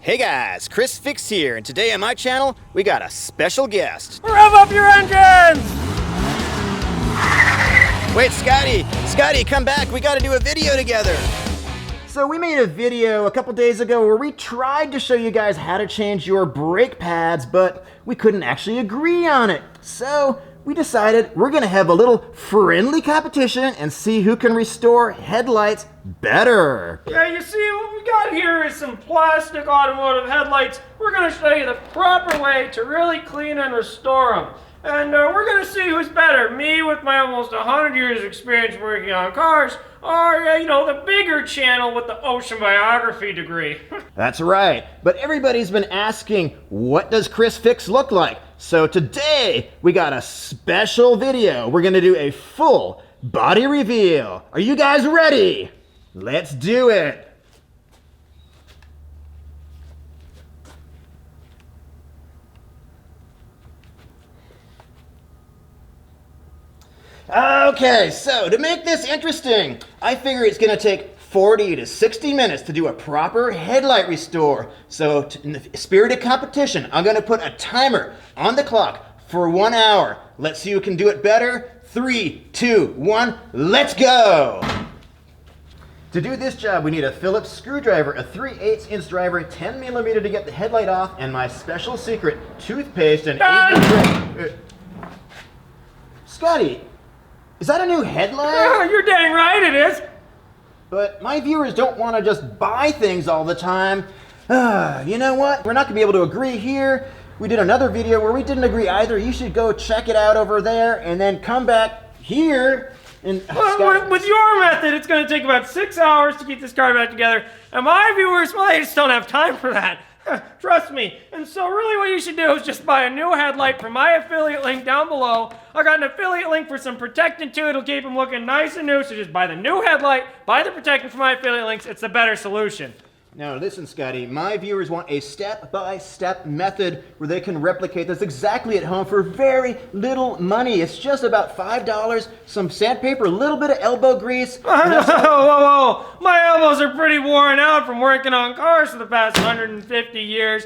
Hey guys, ChrisFix here, and today on my channel, we got a special guest. Rev up your engines! Wait, Scotty, come back, we gotta do a video together. So we made a video a couple days ago where we tried to show you guys how to change your brake pads, but we couldn't actually agree on it. So we decided we're gonna have a little friendly competition and see who can restore headlights better. Yeah, you see, what we got here is some plastic automotive headlights. We're going to show you the proper way to really clean and restore them. And we're going to see who's better, me with my almost 100 years experience working on cars, or, the bigger channel with the oceanography degree. That's right, but everybody's been asking, what does ChrisFix look like? So today, we got a special video. We're going to do a full body reveal. Are you guys ready? Let's do it. Okay, so to make this interesting, I figure it's gonna take 40 to 60 minutes to do a proper headlight restore. So in the spirit of competition, I'm gonna put a timer on the clock for 1 hour. Let's see who can do it better. 3, 2, 1, let's go! To do this job, we need a Phillips screwdriver, a 3/8" driver, 10mm to get the headlight off, and my special secret toothpaste and Scotty, is that a new headlight? You're dang right it is. But my viewers don't want to just buy things all the time. You know what? We're not going to be able to agree here. We did another video where we didn't agree either. You should go check it out over there and then come back here. And with your method, it's going to take about 6 hours to keep this car back together. And my viewers, well, they just don't have time for that. Trust me. And so really what you should do is just buy a new headlight from my affiliate link down below. I got an affiliate link for some protectant too. It'll keep them looking nice and new. So just buy the new headlight, buy the protectant from my affiliate links. It's the better solution. Now listen, Scotty, my viewers want a step-by-step method where they can replicate this exactly at home for very little money. It's just about $5, some sandpaper, a little bit of elbow grease. Whoa. My elbows are pretty worn out from working on cars for the past 150 years.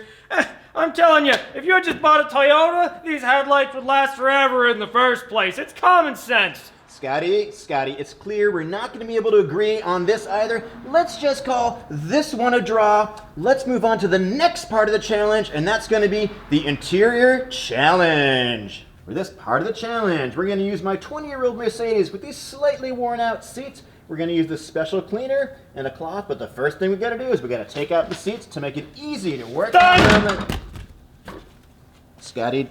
I'm telling you, if you had just bought a Toyota, these headlights would last forever in the first place. It's common sense. Scotty, it's clear we're not going to be able to agree on this either. Let's just call this one a draw. Let's move on to the next part of the challenge, and that's going to be the interior challenge. For this part of the challenge, we're going to use my 20-year-old Mercedes with these slightly worn out seats. We're going to use this special cleaner and a cloth, but the first thing we got to do is we got to take out the seats to make it easy to work on. Scotty,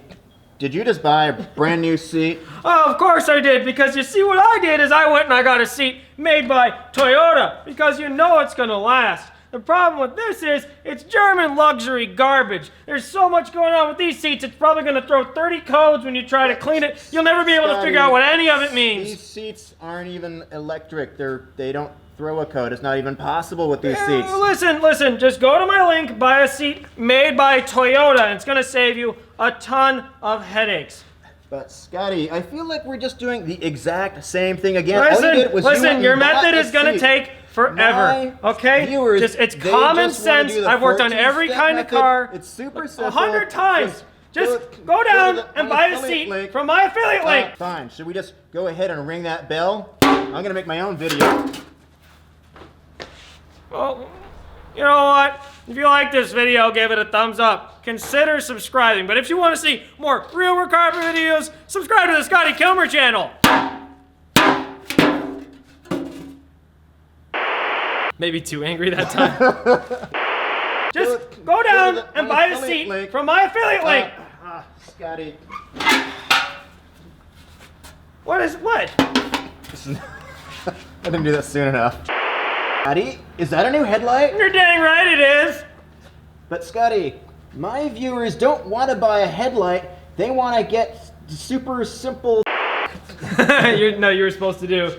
did you just buy a brand new seat? Oh, of course I did, because you see what I did is I went and I got a seat made by Toyota, because you know it's gonna last. The problem with this is, it's German luxury garbage. There's so much going on with these seats, it's probably gonna throw 30 codes when you try to clean it. You'll never be able to figure out what any of it means. These seats aren't even electric. They don't throw a code. It's not even possible with these seats. Listen, just go to my link, buy a seat made by Toyota, and it's gonna save you a ton of headaches. But Scotty, I feel like we're just doing the exact same thing again. Listen, your method is gonna take forever, okay? It's common sense. I've worked on every kind of car. It's super simple. 100 times. Just go down and buy a seat from my affiliate link. Fine, should we just go ahead and ring that bell? I'm gonna make my own video. Well, you know what? If you like this video, give it a thumbs up. Consider subscribing. But if you want to see more real car videos, subscribe to the Scotty Kilmer channel. Maybe too angry that time. Just go down and buy a seat from my affiliate link. Scotty. What? I didn't do that soon enough. Scotty, is that a new headlight? You're dang right it is. But Scotty, my viewers don't want to buy a headlight. They want to get super simple. You were supposed to do.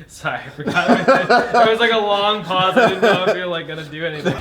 Sorry, I forgot. There was like a long pause. I didn't know if you were like gonna do anything.